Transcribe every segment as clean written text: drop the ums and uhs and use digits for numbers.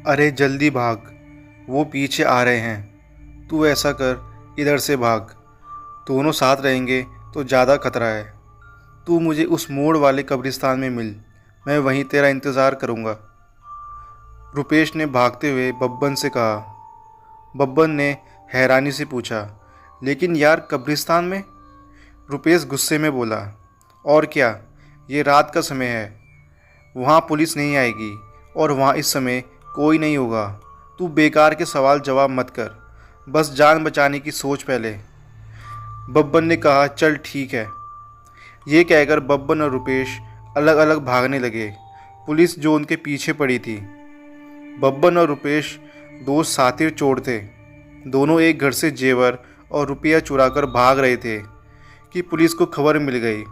अरे जल्दी भाग, वो पीछे आ रहे हैं। तू ऐसा कर, इधर से भाग। दोनों साथ रहेंगे तो ज़्यादा खतरा है। तू मुझे उस मोड़ वाले कब्रिस्तान में मिल, मैं वहीं तेरा इंतज़ार करूँगा। रुपेश ने भागते हुए बब्बन से कहा। बब्बन ने हैरानी से पूछा, लेकिन यार कब्रिस्तान में? रुपेश गुस्से में बोला, और क्या, ये रात का समय है, वहाँ पुलिस नहीं आएगी और वहाँ इस समय कोई नहीं होगा। तू बेकार के सवाल जवाब मत कर, बस जान बचाने की सोच पहले। बब्बन ने कहा, चल ठीक है। ये कहकर बब्बन और रुपेश अलग अलग भागने लगे, पुलिस जो उनके पीछे पड़ी थी। बब्बन और रुपेश दो साथी चोर थे। दोनों एक घर से जेवर और रुपया चुराकर भाग रहे थे कि पुलिस को खबर मिल गई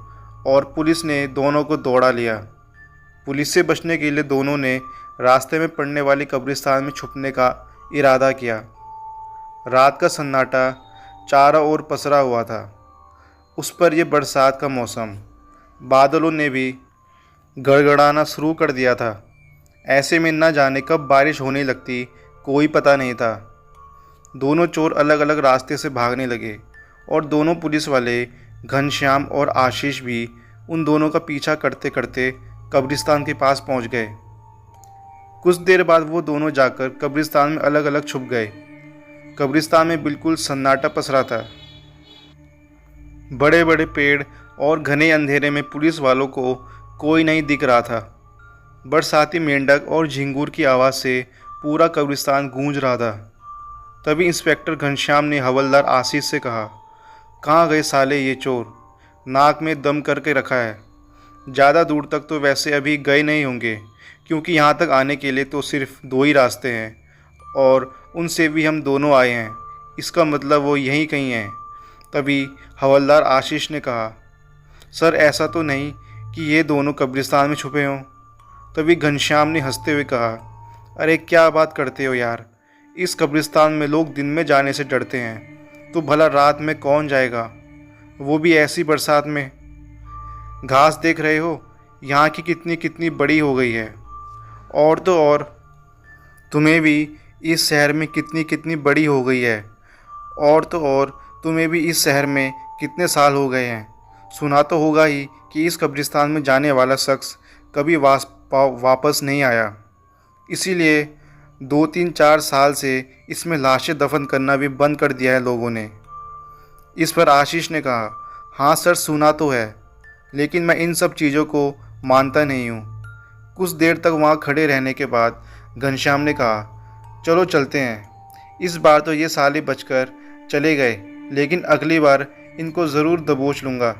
और पुलिस ने दोनों को दौड़ा लिया। पुलिस से बचने के लिए दोनों ने रास्ते में पड़ने वाली कब्रिस्तान में छुपने का इरादा किया। रात का सन्नाटा चारों ओर पसरा हुआ था। उस पर यह बरसात का मौसम, बादलों ने भी गड़गड़ाना शुरू कर दिया था। ऐसे में न जाने कब बारिश होने लगती, कोई पता नहीं था। दोनों चोर अलग अलग रास्ते से भागने लगे और दोनों पुलिस वाले घनश्याम और आशीष भी उन दोनों का पीछा करते करते कब्रिस्तान के पास पहुंच गए। कुछ देर बाद वो दोनों जाकर कब्रिस्तान में अलग अलग छुप गए। कब्रिस्तान में बिल्कुल सन्नाटा पसरा था। बड़े बड़े पेड़ और घने अंधेरे में पुलिस वालों को कोई नहीं दिख रहा था। बरसाती मेंढक और झिंगूर की आवाज़ से पूरा कब्रिस्तान गूंज रहा था। तभी इंस्पेक्टर घनश्याम ने हवलदार आशीष से कहा, कहाँ गए साले ये चोर? नाक में दम करके रखा है। ज़्यादा दूर तक तो वैसे अभी गए नहीं होंगे, क्योंकि यहाँ तक आने के लिए तो सिर्फ दो ही रास्ते हैं और उनसे भी हम दोनों आए हैं। इसका मतलब वो यहीं कहीं हैं। तभी हवलदार आशीष ने कहा, सर ऐसा तो नहीं कि ये दोनों कब्रिस्तान में छुपे हों। तभी घनश्याम ने हंसते हुए कहा, अरे क्या बात करते हो यार, इस कब्रिस्तान में लोग दिन में जाने से डरते हैं, तो भला रात में कौन जाएगा, वो भी ऐसी बरसात में। घास देख रहे हो यहाँ की कितनी कितनी बड़ी हो गई है, और तो और तुम्हें भी इस शहर में कितनी कितनी बड़ी हो गई है, और तो और तुम्हें भी इस शहर में कितने साल हो गए हैं। सुना तो होगा ही कि इस कब्रिस्तान में जाने वाला शख्स कभी वापस नहीं आया, इसीलिए 2-3-4 साल से इसमें लाशें दफन करना भी बंद कर दिया है लोगों ने। इस पर आशीष ने कहा, हाँ सर सुना तो है, लेकिन मैं इन सब चीज़ों को मानता नहीं हूँ। कुछ देर तक वहाँ खड़े रहने के बाद घनश्याम ने कहा, चलो चलते हैं। इस बार तो ये साले बचकर चले गए, लेकिन अगली बार इनको ज़रूर दबोच लूँगा।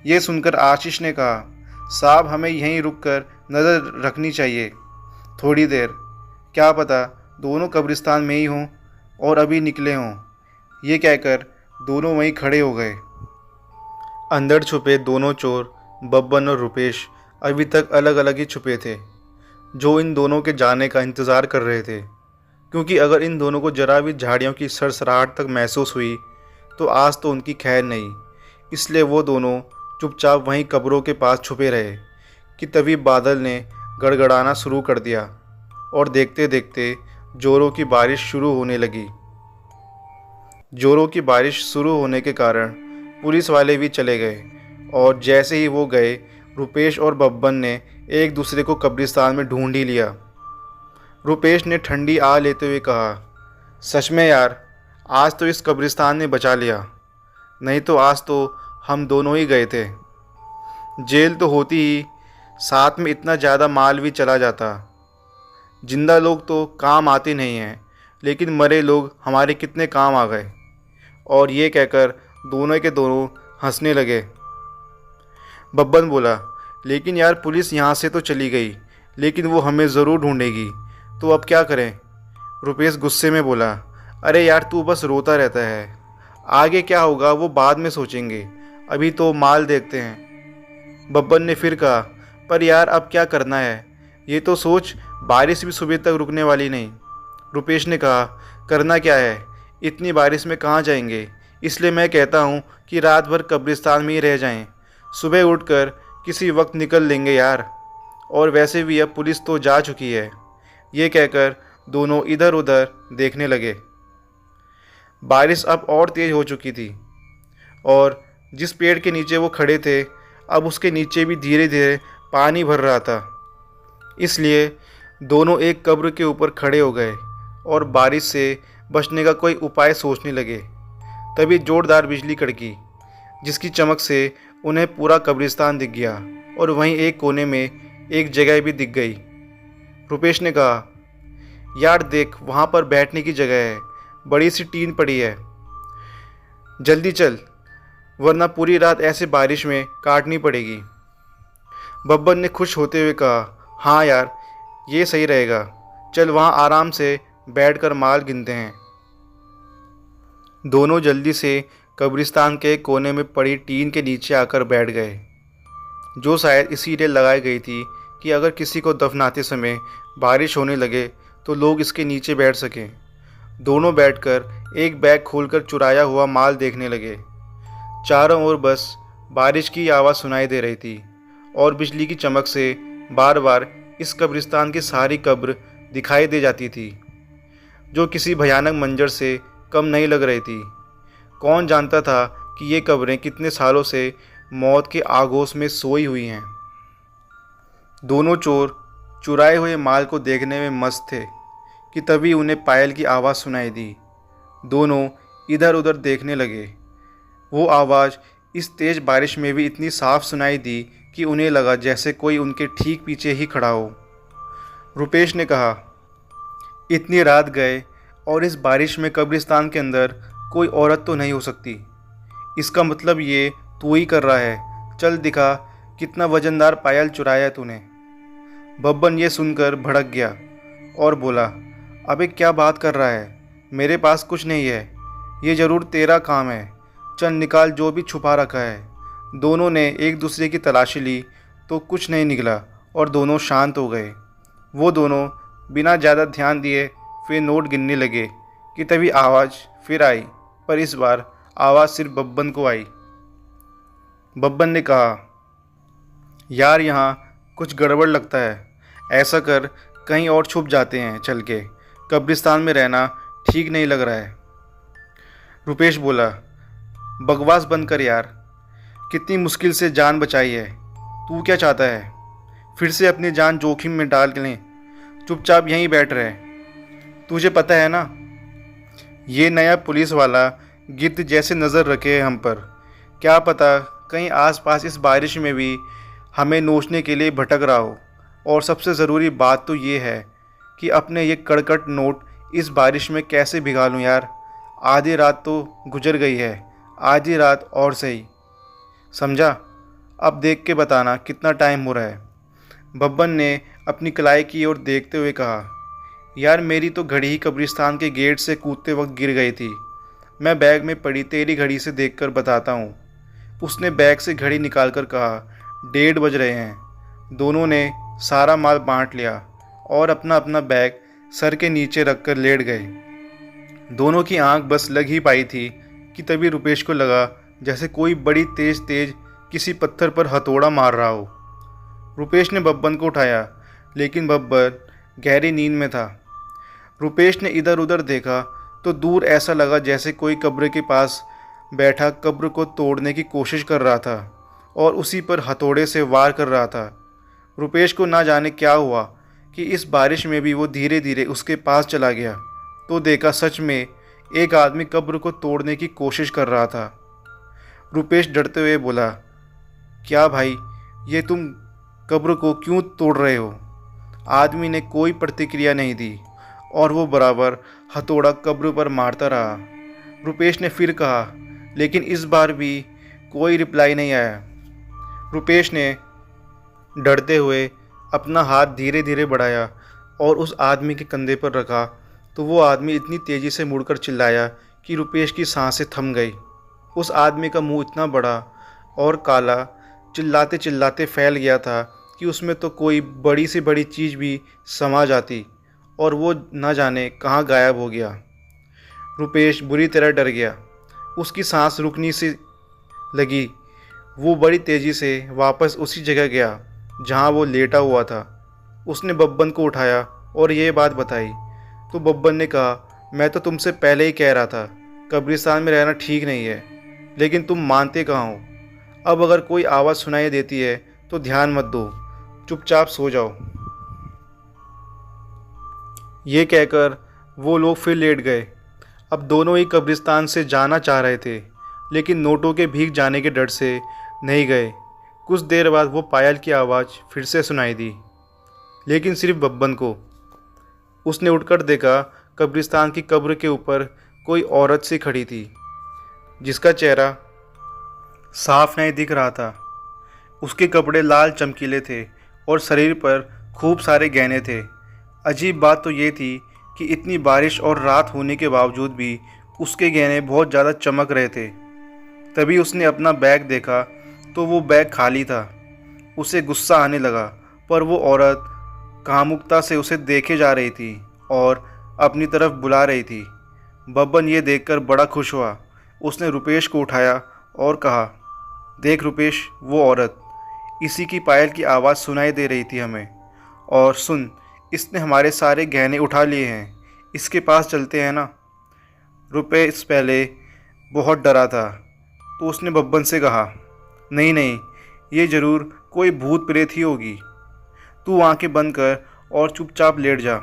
ये सुनकर आशीष ने कहा, साहब हमें यहीं रुककर नज़र रखनी चाहिए थोड़ी देर, क्या पता दोनों कब्रिस्तान में ही हों और अभी निकले हों। ये कहकर दोनों वहीं खड़े हो गए। अंदर छुपे दोनों चोर बब्बन और रुपेश अभी तक अलग अलग ही छुपे थे, जो इन दोनों के जाने का इंतज़ार कर रहे थे, क्योंकि अगर इन दोनों को जरा भी झाड़ियों की सरसराहट तक महसूस हुई तो आज तो उनकी खैर नहीं। इसलिए वो दोनों चुपचाप वहीं कब्रों के पास छुपे रहे कि तभी बादल ने गड़गड़ाना शुरू कर दिया और देखते देखते जोरों की बारिश शुरू होने लगी। जोरों की बारिश शुरू होने के कारण पुलिस वाले भी चले गए और जैसे ही वो गए, रुपेश और बब्बन ने एक दूसरे को कब्रिस्तान में ढूंढ ही लिया। रुपेश ने ठंडी आ लेते हुए कहा, सच में यार, आज तो इस कब्रिस्तान ने बचा लिया, नहीं तो आज तो हम दोनों ही गए थे। जेल तो होती ही साथ में इतना ज़्यादा माल भी चला जाता। जिंदा लोग तो काम आते नहीं हैं, लेकिन मरे लोग हमारे कितने काम आ गए। और ये कहकर दोनों के दोनों हंसने लगे। बब्बन बोला, लेकिन यार पुलिस यहाँ से तो चली गई, लेकिन वो हमें ज़रूर ढूंढेगी, तो अब क्या करें? रुपेश गुस्से में बोला, अरे यार तू बस रोता रहता है, आगे क्या होगा वो बाद में सोचेंगे, अभी तो माल देखते हैं। बब्बन ने फिर कहा, पर यार अब क्या करना है, ये तो सोच बारिश भी सुबह तक रुकने वाली नहीं। रुपेश ने कहा, करना क्या है, इतनी बारिश में कहाँ जाएंगे, इसलिए मैं कहता हूँ कि रात भर कब्रिस्तान में ही रह जाएं, सुबह उठकर किसी वक्त निकल लेंगे यार। और वैसे भी अब पुलिस तो जा चुकी है, ये कहकर दोनों इधर उधर देखने लगे। बारिश अब और तेज़ हो चुकी थी और जिस पेड़ के नीचे वो खड़े थे अब उसके नीचे भी धीरे धीरे पानी भर रहा था। इसलिए दोनों एक कब्र के ऊपर खड़े हो गए और बारिश से बचने का कोई उपाय सोचने लगे। तभी जोरदार बिजली कड़की, जिसकी चमक से उन्हें पूरा कब्रिस्तान दिख गया और वहीं एक कोने में एक जगह भी दिख गई। रुपेश ने कहा, यार देख, वहाँ पर बैठने की जगह है, बड़ी सी टीन पड़ी है, जल्दी चल वरना पूरी रात ऐसे बारिश में काटनी पड़ेगी। बब्बन ने खुश होते हुए कहा, हाँ यार ये सही रहेगा, चल वहाँ आराम से बैठकर माल गिनते हैं। दोनों जल्दी से कब्रिस्तान के कोने में पड़ी टीन के नीचे आकर बैठ गए, जो शायद इसीलिए लगाई गई थी कि अगर किसी को दफनाते समय बारिश होने लगे तो लोग इसके नीचे बैठ सकें। दोनों बैठकर एक बैग खोलकर चुराया हुआ माल देखने लगे। चारों ओर बस बारिश की आवाज़ सुनाई दे रही थी और बिजली की चमक से बार बार इस कब्रिस्तान की सारी कब्र दिखाई दे जाती थी, जो किसी भयानक मंजर से कम नहीं लग रही थी। कौन जानता था कि ये कब्रें कितने सालों से मौत के आगोश में सोई हुई हैं। दोनों चोर चुराए हुए माल को देखने में मस्त थे कि तभी उन्हें पायल की आवाज़ सुनाई दी। दोनों इधर उधर देखने लगे। वो आवाज़ इस तेज़ बारिश में भी इतनी साफ सुनाई दी कि उन्हें लगा जैसे कोई उनके ठीक पीछे ही खड़ा हो। रुपेश ने कहा, इतनी रात गए और इस बारिश में कब्रिस्तान के अंदर कोई औरत तो नहीं हो सकती। इसका मतलब ये तू ही कर रहा है। चल दिखा कितना वजनदार पायल चुराया है तूने। बब्बन ये सुनकर भड़क गया और बोला, अबे क्या बात कर रहा है, मेरे पास कुछ नहीं है, ये ज़रूर तेरा काम है, चल निकाल जो भी छुपा रखा है। दोनों ने एक दूसरे की तलाशी ली तो कुछ नहीं निकला और दोनों शांत हो गए। वो दोनों बिना ज़्यादा ध्यान दिए फिर नोट गिनने लगे कि तभी आवाज़ फिर आई, पर इस बार आवाज़ सिर्फ बब्बन को आई। बब्बन ने कहा, यार यहाँ कुछ गड़बड़ लगता है, ऐसा कर कहीं और छुप जाते हैं चल के, कब्रिस्तान में रहना ठीक नहीं लग रहा है। रुपेश बोला, बकवास बंद कर यार, कितनी मुश्किल से जान बचाई है, तू क्या चाहता है फिर से अपनी जान जोखिम में डाल लें, चुपचाप यहीं बैठ रहे। तुझे पता है ना, ये नया पुलिस वाला गिद्ध जैसे नज़र रखे है हम पर, क्या पता कहीं आसपास इस बारिश में भी हमें नोचने के लिए भटक रहा हो। और सबसे ज़रूरी बात तो ये है कि अपने ये कड़कट नोट इस बारिश में कैसे भिगा लूँ यार। आधी रात तो गुजर गई है, आधी रात और सही, समझा। अब देख के बताना कितना टाइम हो रहा है। बब्बन ने अपनी कलाई की ओर देखते हुए कहा, यार मेरी तो घड़ी ही कब्रिस्तान के गेट से कूदते वक्त गिर गई थी, मैं बैग में पड़ी तेरी घड़ी से देखकर बताता हूँ। उसने बैग से घड़ी निकालकर कहा, 1:30 बज रहे हैं। दोनों ने सारा माल बांट लिया और अपना अपना बैग सर के नीचे रखकर लेट गए। दोनों की आंख बस लग ही पाई थी कि तभी रुपेश को लगा जैसे कोई बड़ी तेज किसी पत्थर पर हथौड़ा मार रहा हो। रुपेश ने बब्बन को उठाया, लेकिन बब्बन गहरी नींद में था। रुपेश ने इधर उधर देखा तो दूर ऐसा लगा जैसे कोई कब्र के पास बैठा कब्र को तोड़ने की कोशिश कर रहा था और उसी पर हथौड़े से वार कर रहा था। रुपेश को ना जाने क्या हुआ कि इस बारिश में भी वो धीरे धीरे उसके पास चला गया तो देखा सच में एक आदमी कब्र को तोड़ने की कोशिश कर रहा था। रुपेश डरते हुए बोला, क्या भाई, ये तुम कब्र को क्यों तोड़ रहे हो? आदमी ने कोई प्रतिक्रिया नहीं दी और वो बराबर हथौड़ा कब्र पर मारता रहा। रुपेश ने फिर कहा, लेकिन इस बार भी कोई रिप्लाई नहीं आया। रुपेश ने डरते हुए अपना हाथ धीरे धीरे बढ़ाया और उस आदमी के कंधे पर रखा तो वो आदमी इतनी तेज़ी से मुड़कर चिल्लाया कि रुपेश की सांसें थम गई। उस आदमी का मुंह इतना बड़ा और काला चिल्लाते चिल्लाते फैल गया था कि उसमें तो कोई बड़ी से बड़ी चीज़ भी समा जाती और वो न जाने कहाँ गायब हो गया। रुपेश बुरी तरह डर गया। उसकी सांस रुकनी सी लगी। वो बड़ी तेज़ी से वापस उसी जगह गया जहाँ वो लेटा हुआ था। उसने बब्बन को उठाया और ये बात बताई। तो बब्बन ने कहा, मैं तो तुमसे पहले ही कह रहा था कब्रिस्तान में रहना ठीक नहीं है, लेकिन तुम मानते कहाँ हो। अब अगर कोई आवाज़ सुनाई देती है तो ध्यान मत दो, चुपचाप सो जाओ। ये कहकर वो लोग फिर लेट गए। अब दोनों ही कब्रिस्तान से जाना चाह रहे थे, लेकिन नोटों के भीग जाने के डर से नहीं गए। कुछ देर बाद वो पायल की आवाज़ फिर से सुनाई दी, लेकिन सिर्फ बब्बन को। उसने उठकर देखा, कब्रिस्तान की कब्र के ऊपर कोई औरत सी खड़ी थी, जिसका चेहरा साफ नहीं दिख रहा था। उसके कपड़े लाल चमकीले थे और शरीर पर खूब सारे गहने थे। अजीब बात तो ये थी कि इतनी बारिश और रात होने के बावजूद भी उसके गहने बहुत ज़्यादा चमक रहे थे। तभी उसने अपना बैग देखा तो वो बैग खाली था। उसे गुस्सा आने लगा, पर वो औरत कामुकता से उसे देखे जा रही थी और अपनी तरफ बुला रही थी। बब्बन ये देखकर बड़ा खुश हुआ। उसने रुपेश को उठाया और कहा, देख रुपेश, वो औरत, इसी की पायल की आवाज़ सुनाई दे रही थी हमें। और सुन, इसने हमारे सारे गहने उठा लिए हैं, इसके पास चलते हैं ना। रुपेश पहले बहुत डरा था, तो उसने बब्बन से कहा, नहीं नहीं, ये ज़रूर कोई भूत प्रेत ही होगी। तू आंखें बंद कर और चुपचाप लेट जा।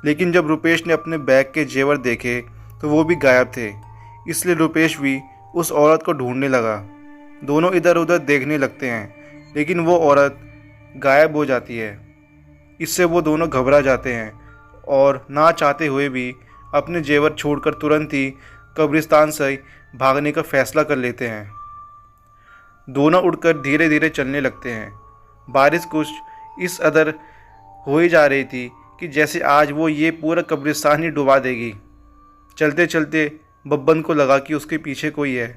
लेकिन जब रुपेश ने अपने बैग के जेवर देखे तो वो भी गायब थे, इसलिए रुपेश भी उस औरत को ढूंढने लगा। दोनों इधर उधर देखने लगते हैं, लेकिन वो औरत गायब हो जाती है। इससे वो दोनों घबरा जाते हैं और ना चाहते हुए भी अपने जेवर छोड़कर तुरंत ही कब्रिस्तान से भागने का फैसला कर लेते हैं। दोनों उड़कर धीरे धीरे चलने लगते हैं। बारिश कुछ इस कदर हो ही जा रही थी कि जैसे आज वो ये पूरा कब्रिस्तान ही डुबा देगी। चलते चलते बब्बन को लगा कि उसके पीछे कोई है।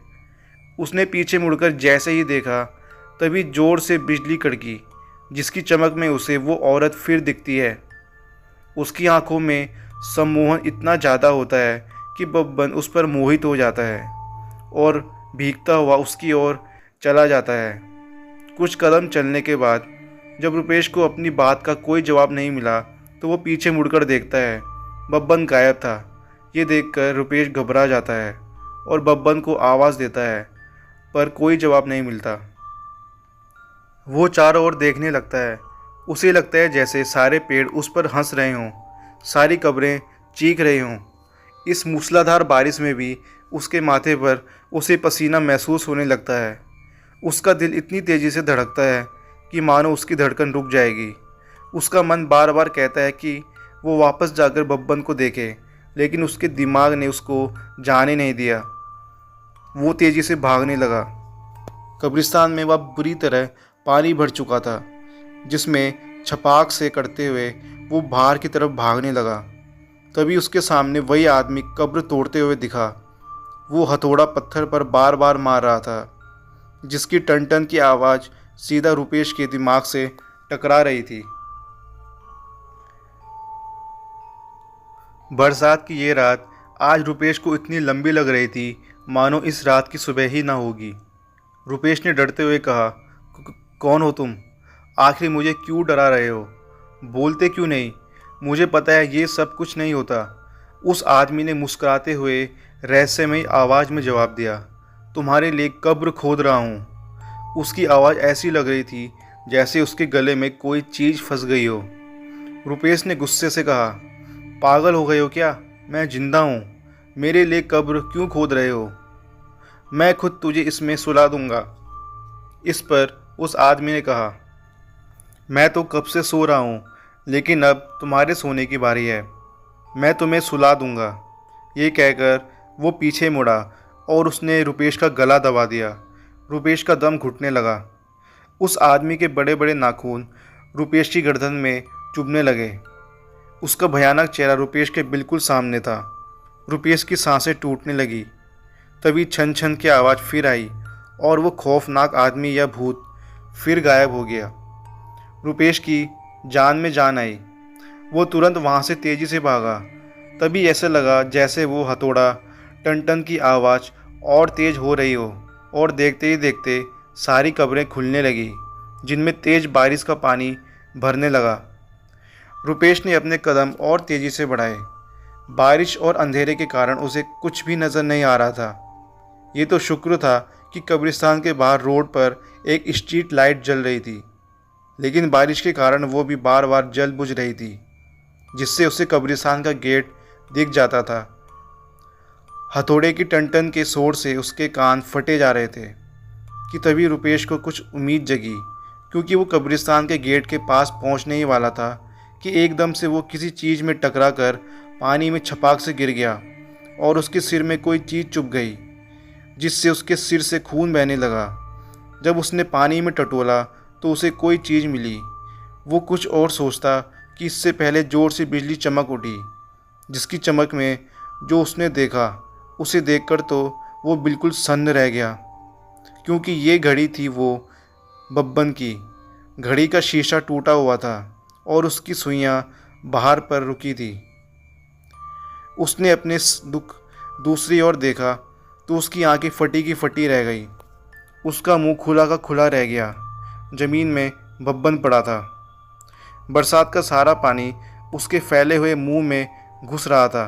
उसने पीछे मुड़कर जैसे ही देखा, तभी ज़ोर से बिजली कड़की, जिसकी चमक में उसे वो औरत फिर दिखती है। उसकी आंखों में सम्मोहन इतना ज़्यादा होता है कि बब्बन उस पर मोहित हो जाता है और भीगता हुआ उसकी ओर चला जाता है। कुछ कदम चलने के बाद जब रुपेश को अपनी बात का कोई जवाब नहीं मिला तो वो पीछे मुड़कर देखता है। बब्बन गायब था। ये देखकर रुपेश घबरा जाता है और बब्बन को आवाज़ देता है, पर कोई जवाब नहीं मिलता। वो चारों ओर देखने लगता है। उसे लगता है जैसे सारे पेड़ उस पर हंस रहे हों, सारी कब्रें चीख रही हों। इस मूसलाधार बारिश में भी उसके माथे पर उसे पसीना महसूस होने लगता है। उसका दिल इतनी तेज़ी से धड़कता है कि मानो उसकी धड़कन रुक जाएगी। उसका मन बार बार कहता है कि वो वापस जाकर बब्बन को देखे, लेकिन उसके दिमाग ने उसको जाने नहीं दिया। वो तेज़ी से भागने लगा। कब्रिस्तान में वह बुरी तरह पानी भर चुका था, जिसमें छपाक से करते हुए वो बाहर की तरफ भागने लगा। तभी उसके सामने वही आदमी कब्र तोड़ते हुए दिखा। वो हथौड़ा पत्थर पर बार बार मार रहा था, जिसकी टन टन की आवाज़ सीधा रुपेश के दिमाग से टकरा रही थी। बरसात की ये रात आज रुपेश को इतनी लंबी लग रही थी मानो इस रात की सुबह ही ना होगी। रुपेश ने डरते हुए कहा, कौन हो तुम? आखिर मुझे क्यों डरा रहे हो? बोलते क्यों नहीं? मुझे पता है ये सब कुछ नहीं होता। उस आदमी ने मुस्कुराते हुए रहस्यमयी आवाज़ में जवाब दिया, तुम्हारे लिए कब्र खोद रहा हूँ। उसकी आवाज़ ऐसी लग रही थी जैसे उसके गले में कोई चीज़ फंस गई हो। रुपेश ने गुस्से से कहा, पागल हो गए हो क्या? मैं जिंदा हूँ, मेरे लिए कब्र क्यों खोद रहे हो? मैं खुद तुझे इसमें सुला दूंगा। इस पर उस आदमी ने कहा, मैं तो कब से सो रहा हूँ, लेकिन अब तुम्हारे सोने की बारी है। मैं तुम्हें सुला दूंगा। ये कहकर वो पीछे मुड़ा और उसने रुपेश का गला दबा दिया। रुपेश का दम घुटने लगा। उस आदमी के बड़े बड़े नाखून रुपेश की गर्दन में चुभने लगे। उसका भयानक चेहरा रुपेश के बिल्कुल सामने था। रुपेश की सांसें टूटने लगी। तभी छन छन की आवाज़ फिर आई और वो खौफनाक आदमी या भूत फिर गायब हो गया। रुपेश की जान में जान आई। वो तुरंत वहाँ से तेज़ी से भागा। तभी ऐसा लगा जैसे वो हथौड़ा टन टन की आवाज़ और तेज़ हो रही हो, और देखते ही देखते सारी कब्रें खुलने लगी, जिनमें तेज़ बारिश का पानी भरने लगा। रुपेश ने अपने कदम और तेज़ी से बढ़ाए। बारिश और अंधेरे के कारण उसे कुछ भी नज़र नहीं आ रहा था। ये तो शुक्र था कि कब्रिस्तान के बाहर रोड पर एक स्ट्रीट लाइट जल रही थी, लेकिन बारिश के कारण वो भी बार बार जल बुझ रही थी, जिससे उसे कब्रिस्तान का गेट दिख जाता था। हथौड़े की टन के शोर से उसके कान फटे जा रहे थे कि तभी रुपेश को कुछ उम्मीद जगी, क्योंकि वो कब्रिस्तान के गेट के पास पहुंचने ही वाला था कि एकदम से वो किसी चीज़ में टकरा कर पानी में छपाक से गिर गया और उसके सिर में कोई चीज़ चुभ गई, जिससे उसके सिर से खून बहने लगा। जब उसने पानी में टटोला तो उसे कोई चीज़ मिली। वो कुछ और सोचता कि इससे पहले ज़ोर से बिजली चमक उठी, जिसकी चमक में जो उसने देखा उसे देखकर तो वो बिल्कुल सन्न रह गया, क्योंकि ये घड़ी थी वो बब्बन की। घड़ी का शीशा टूटा हुआ था और उसकी सुइयां बाहर पर रुकी थी। उसने अपने दुख दूसरी ओर देखा तो उसकी आंखें फटी की फटी रह गई। उसका मुंह खुला का खुला रह गया। ज़मीन में बब्बन पड़ा था। बरसात का सारा पानी उसके फैले हुए मुंह में घुस रहा था।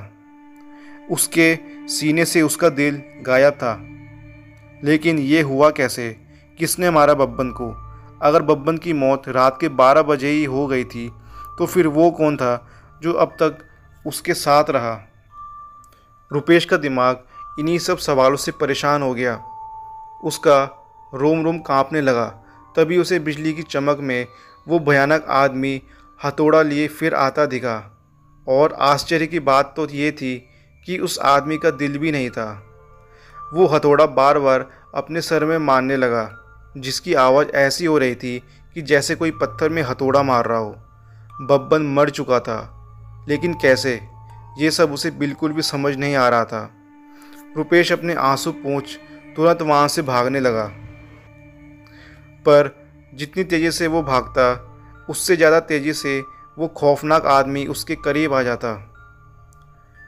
उसके सीने से उसका दिल गायब था। लेकिन ये हुआ कैसे? किसने मारा बब्बन को? अगर बब्बन की मौत रात के 12 बजे ही हो गई थी तो फिर वो कौन था जो अब तक उसके साथ रहा? रुपेश का दिमाग इन्हीं सब सवालों से परेशान हो गया। उसका रोम रोम कांपने लगा। तभी उसे बिजली की चमक में वो भयानक आदमी हथौड़ा लिए फिर आता दिखा। और आश्चर्य की बात तो ये थी कि उस आदमी का दिल भी नहीं था। वो हथौड़ा बार बार अपने सर में मारने लगा, जिसकी आवाज़ ऐसी हो रही थी कि जैसे कोई पत्थर में हथौड़ा मार रहा हो। बब्बन मर चुका था, लेकिन कैसे? ये सब उसे बिल्कुल भी समझ नहीं आ रहा था। रुपेश अपने आंसू पोंछ तुरंत वहाँ से भागने लगा, पर जितनी तेज़ी से वो भागता उससे ज़्यादा तेज़ी से वो खौफनाक आदमी उसके करीब आ जाता।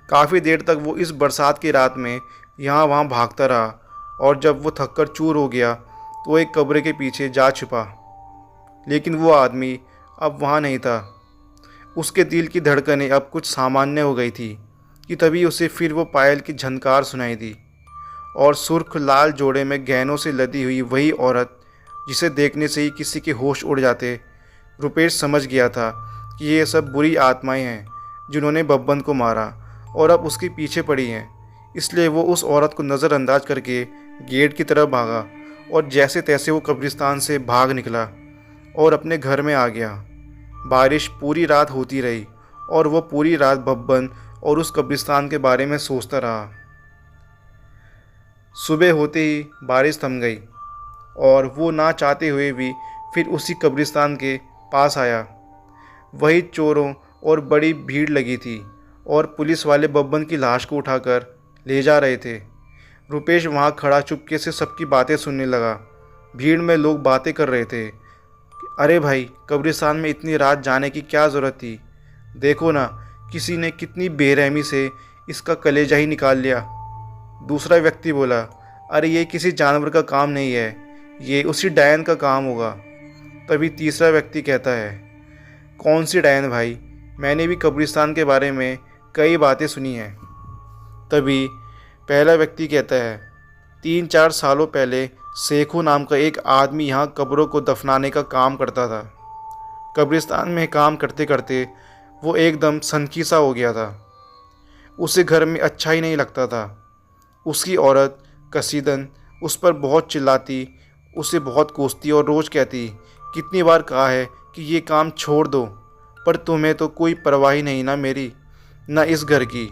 काफ़ी देर तक वो इस बरसात की रात में यहाँ वहाँ भागता रहा, और जब वो थककर चूर हो गया तो वो एक कब्र के पीछे जा छिपा। लेकिन वो आदमी अब वहाँ नहीं था। उसके दिल की धड़कनें अब कुछ सामान्य हो गई थी कि तभी उसे फिर वो पायल की झनकार सुनाई दी, और सुर्ख लाल जोड़े में गहनों से लदी हुई वही औरत जिसे देखने से ही किसी के होश उड़ जाते। रुपेश समझ गया था कि ये सब बुरी आत्माएं हैं जिन्होंने बब्बन को मारा और अब उसके पीछे पड़ी हैं। इसलिए वो उस औरत को नज़रअंदाज करके गेट की तरफ भागा और जैसे तैसे वो कब्रिस्तान से भाग निकला और अपने घर में आ गया। बारिश पूरी रात होती रही और वो पूरी रात बब्बन और उस कब्रिस्तान के बारे में सोचता रहा। सुबह होते ही बारिश थम गई और वो ना चाहते हुए भी फिर उसी कब्रिस्तान के पास आया। वही चोरों और बड़ी भीड़ लगी थी और पुलिस वाले बब्बन की लाश को उठाकर ले जा रहे थे। रुपेश वहाँ खड़ा चुपके से सबकी बातें सुनने लगा। भीड़ में लोग बातें कर रहे थे, अरे भाई, कब्रिस्तान में इतनी रात जाने की क्या ज़रूरत थी? देखो ना, किसी ने कितनी बेरहमी से इसका कलेजा ही निकाल लिया। दूसरा व्यक्ति बोला, अरे ये किसी जानवर का काम नहीं है, ये उसी डायन का काम होगा। तभी तीसरा व्यक्ति कहता है, कौन सी डायन भाई? मैंने भी कब्रिस्तान के बारे में कई बातें सुनी हैं। तभी पहला व्यक्ति कहता है, 3-4 सालों पहले शेखू नाम का एक आदमी यहाँ कब्रों को दफनाने का काम करता था। कब्रिस्तान में काम करते करते वो एकदम सनकी सा हो गया था। उसे घर में अच्छा ही नहीं लगता था। उसकी औरत कसीदन उस पर बहुत चिल्लाती, उसे बहुत कोसती और रोज़ कहती, कितनी बार कहा है कि ये काम छोड़ दो, पर तुम्हें तो कोई परवाह ही नहीं ना मेरी, ना इस घर की।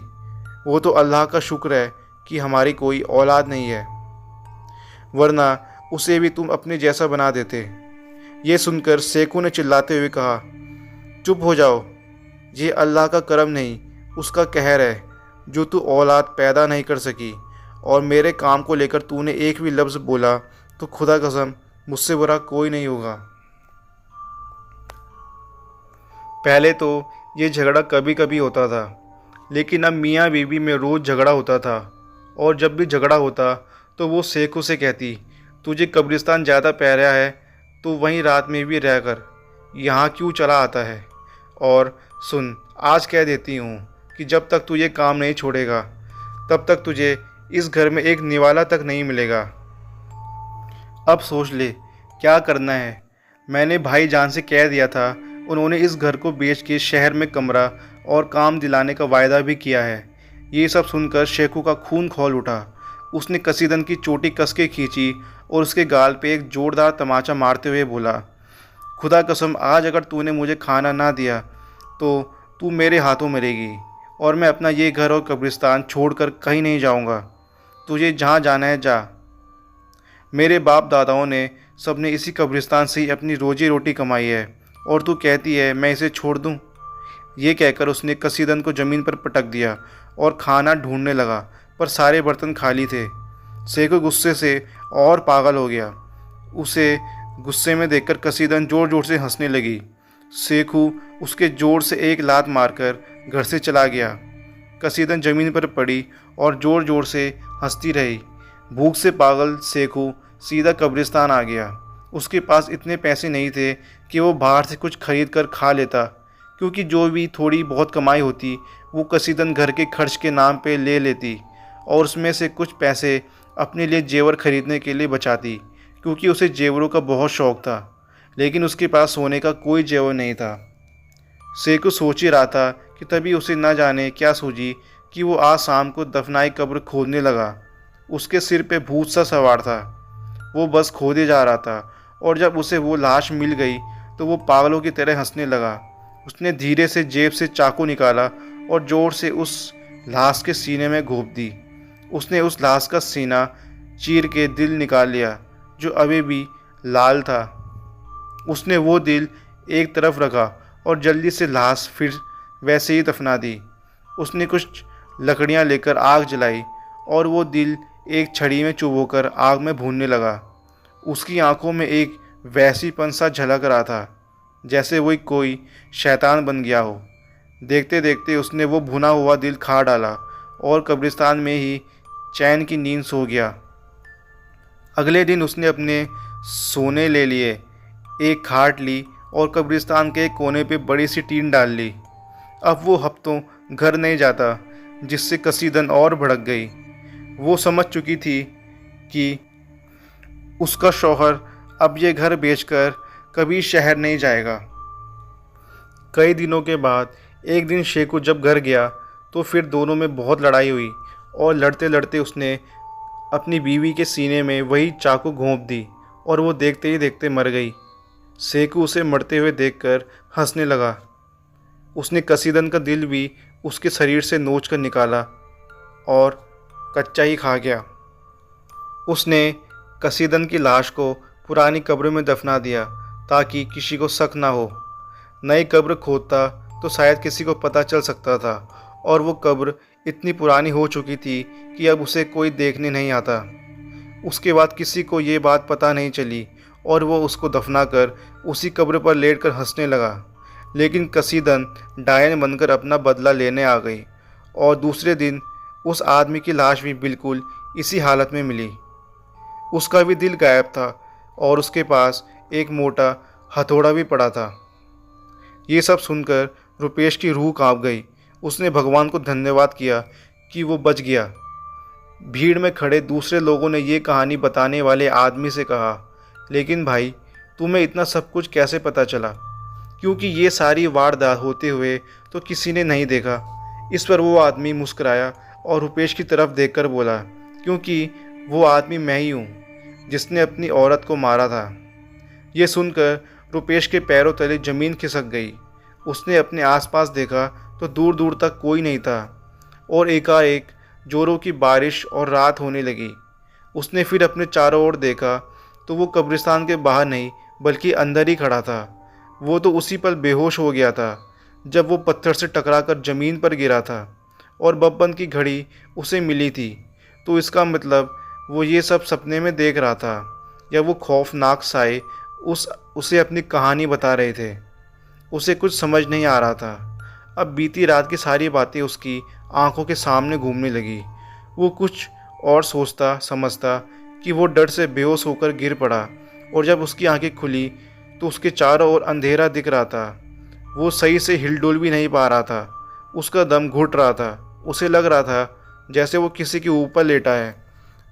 वो तो अल्लाह का शुक्र है कि हमारी कोई औलाद नहीं है, वरना उसे भी तुम अपने जैसा बना देते। ये सुनकर शेखू ने चिल्लाते हुए कहा, चुप हो जाओ, ये अल्लाह का करम नहीं, उसका कहर है जो तू औलाद पैदा नहीं कर सकी, और मेरे काम को लेकर तूने एक भी लफ्ज़ बोला तो खुदा कसम मुझसे बुरा कोई नहीं होगा। पहले तो ये झगड़ा कभी कभी होता था, लेकिन अब मियाँ बीवी में रोज़ झगड़ा होता था, और जब भी झगड़ा होता तो वो शेखू से कहती, तुझे कब्रिस्तान ज़्यादा प्यारा है तो वहीं रात में भी रहकर यहाँ क्यों चला आता है? और सुन, आज कह देती हूँ कि जब तक तू ये काम नहीं छोड़ेगा तब तक तुझे इस घर में एक निवाला तक नहीं मिलेगा। अब सोच ले क्या करना है। मैंने भाईजान से कह दिया था, उन्होंने इस घर को बेच के शहर में कमरा और काम दिलाने का वायदा भी किया है। ये सब सुनकर शेखू का खून खौल उठा। उसने कसीदन की चोटी कस के खींची और उसके गाल पे एक जोरदार तमाचा मारते हुए बोला, खुदा कसम, आज अगर तूने मुझे खाना ना दिया तो तू मेरे हाथों मरेगी और मैं अपना ये घर और कब्रिस्तान छोड़कर कहीं नहीं जाऊंगा। तुझे जहाँ जाना है जा। मेरे बाप दादाओं ने सबने इसी कब्रिस्तान से ही अपनी रोजी रोटी कमाई है और तू कहती है मैं इसे छोड़ दूँ। ये कहकर उसने कसीदन को ज़मीन पर पटक दिया और खाना ढूंढने लगा, पर सारे बर्तन खाली थे। सेको गुस्से से और पागल हो गया। उसे गुस्से में देखकर कसीदन ज़ोर ज़ोर से हंसने लगी। सेखू उसके ज़ोर से एक लात मारकर घर से चला गया। कसीदन ज़मीन पर पड़ी और ज़ोर ज़ोर से हंसती रही। भूख से पागल सेखू सीधा कब्रिस्तान आ गया। उसके पास इतने पैसे नहीं थे कि वो बाहर से कुछ खरीद कर खा लेता, क्योंकि जो भी थोड़ी बहुत कमाई होती वो कसीदन घर के खर्च के नाम पे ले लेती और उसमें से कुछ पैसे अपने लिए जेवर खरीदने के लिए बचाती, क्योंकि उसे जेवरों का बहुत शौक़ था। लेकिन उसके पास सोने का कोई जेवर नहीं था। सेकू सोच ही रहा था कि तभी उसे न जाने क्या सूझी कि वो आज शाम को दफनाई कब्र खोदने लगा। उसके सिर पे भूत सा सवार था। वो बस खोदे जा रहा था और जब उसे वो लाश मिल गई तो वो पागलों की तरह हंसने लगा। उसने धीरे से जेब से चाकू निकाला और ज़ोर से उस लाश के सीने में घोंप दी। उसने उस लाश का सीना चीर के दिल निकाल लिया, जो अभी भी लाल था। उसने वो दिल एक तरफ रखा और जल्दी से लाश फिर वैसे ही दफना दी। उसने कुछ लकड़ियां लेकर आग जलाई और वो दिल एक छड़ी में चुभोकर आग में भूनने लगा। उसकी आंखों में एक वैसीपन सा झलक रहा था, जैसे वही कोई शैतान बन गया हो। देखते देखते उसने वो भुना हुआ दिल खा डाला और कब्रिस्तान में ही चैन की नींद सो गया। अगले दिन उसने अपने सोने ले लिए एक खाट ली और कब्रिस्तान के एक कोने पे बड़ी सी टीन डाल ली। अब वो हफ्तों घर नहीं जाता, जिससे कसीदन और भड़क गई। वो समझ चुकी थी कि उसका शौहर अब ये घर बेचकर कभी शहर नहीं जाएगा। कई दिनों के बाद एक दिन शेखू जब घर गया तो फिर दोनों में बहुत लड़ाई हुई और लड़ते लड़ते उसने अपनी बीवी के सीने में वही चाकू घोंप दी और वो देखते ही देखते मर गई। शेखू उसे मरते हुए देखकर हंसने लगा। उसने कसीदन का दिल भी उसके शरीर से नोच कर निकाला और कच्चा ही खा गया। उसने कसीदन की लाश को पुरानी कब्र में दफना दिया ताकि किसी को शक ना हो। नई कब्र खोदता तो शायद किसी को पता चल सकता था, और वो कब्र इतनी पुरानी हो चुकी थी कि अब उसे कोई देखने नहीं आता। उसके बाद किसी को ये बात पता नहीं चली और वो उसको दफना कर उसी कब्र पर लेटकर हंसने लगा। लेकिन कसीदन डायन बनकर अपना बदला लेने आ गई और दूसरे दिन उस आदमी की लाश भी बिल्कुल इसी हालत में मिली। उसका भी दिल गायब था और उसके पास एक मोटा हथौड़ा भी पड़ा था। ये सब सुनकर रुपेश की रूह कांप गई। उसने भगवान को धन्यवाद किया कि वो बच गया। भीड़ में खड़े दूसरे लोगों ने ये कहानी बताने वाले आदमी से कहा, लेकिन भाई, तुम्हें इतना सब कुछ कैसे पता चला? क्योंकि ये सारी वारदात होते हुए तो किसी ने नहीं देखा। इस पर वो आदमी मुस्कुराया और रुपेश की तरफ देखकर बोला, क्योंकि वो आदमी मैं ही हूँ जिसने अपनी औरत को मारा था। ये सुनकर रुपेश के पैरों तले ज़मीन खिसक गई। उसने अपने आसपास देखा तो दूर दूर तक कोई नहीं था और एकाएक जोरों की बारिश और रात होने लगी। उसने फिर अपने चारों ओर देखा तो वो कब्रिस्तान के बाहर नहीं बल्कि अंदर ही खड़ा था। वो तो उसी पल बेहोश हो गया था जब वो पत्थर से टकराकर ज़मीन पर गिरा था और बब्बन की घड़ी उसे मिली थी। तो इसका मतलब वो ये सब सपने में देख रहा था या वो खौफनाक साए उसे अपनी कहानी बता रहे थे। उसे कुछ समझ नहीं आ रहा था। अब बीती रात की सारी बातें उसकी आंखों के सामने घूमने लगी। वो कुछ और सोचता समझता कि वो डर से बेहोश होकर गिर पड़ा और जब उसकी आंखें खुली तो उसके चारों ओर अंधेरा दिख रहा था। वो सही से हिलडुल भी नहीं पा रहा था। उसका दम घुट रहा था। उसे लग रहा था जैसे वो किसी के ऊपर लेटा है।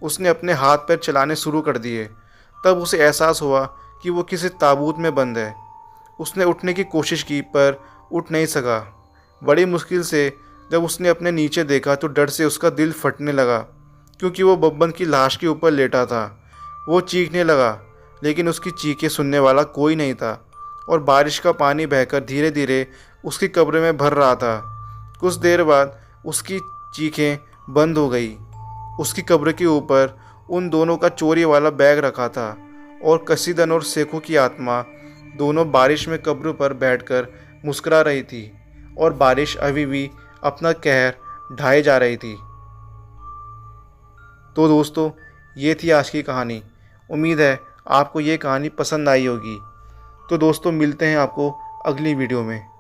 उसने अपने हाथ पैर चलाने शुरू कर दिए। तब उसे एहसास हुआ कि वो किसी ताबूत में बंद है। उसने उठने की कोशिश की पर उठ नहीं सका। बड़ी मुश्किल से जब उसने अपने नीचे देखा तो डर से उसका दिल फटने लगा, क्योंकि वो बब्बन की लाश के ऊपर लेटा था। वो चीखने लगा, लेकिन उसकी चीखें सुनने वाला कोई नहीं था और बारिश का पानी बहकर धीरे धीरे उसकी कब्र में भर रहा था। कुछ देर बाद उसकी चीखें बंद हो गई। उसकी कब्र के ऊपर उन दोनों का चोरी वाला बैग रखा था और कसीदन और सेखू की आत्मा दोनों बारिश में कब्र पर बैठकर मुस्कुरा रही थी और बारिश अभी भी अपना कहर ढाए जा रही थी। तो दोस्तों, ये थी आज की कहानी। उम्मीद है आपको ये कहानी पसंद आई होगी। तो दोस्तों, मिलते हैं आपको अगली वीडियो में।